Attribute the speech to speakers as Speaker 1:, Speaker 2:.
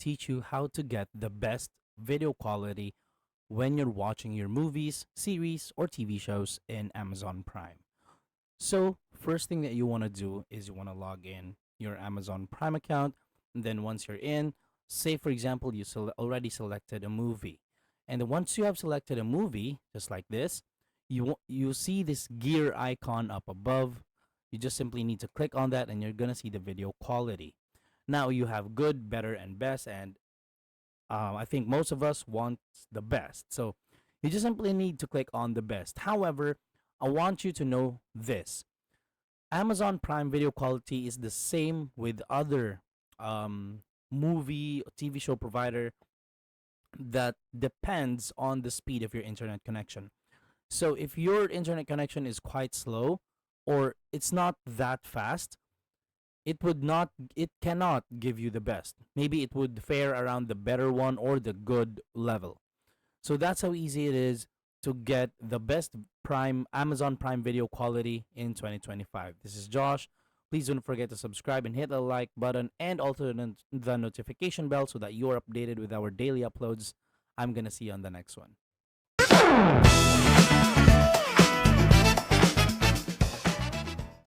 Speaker 1: teach you how to get the best video quality when you're watching your movies, series, or TV shows in Amazon Prime. So, first thing that you want to do is you want to log in your Amazon Prime account. And then once you're in, say for example, you already selected a movie. And then once you have selected a movie, just like this, you see this gear icon up above. You just simply need to click on that and you're going to see the video quality. Now you have good, better, and best. And I think most of us want the best. So you just simply need to click on the best. However, I want you to know this. Amazon Prime video quality is the same with other movie or TV show provider that depends on the speed of your internet connection. So if your internet connection is quite slow or it's not that fast, it cannot give you the best. Maybe it would fare around the better one or the good level. So that's how easy it is to get the best Prime Amazon Prime video quality in 2025. This is Josh. Please don't forget to subscribe and hit the like button and also the notification bell so that you are updated with our daily uploads. I'm going to see you on the next one.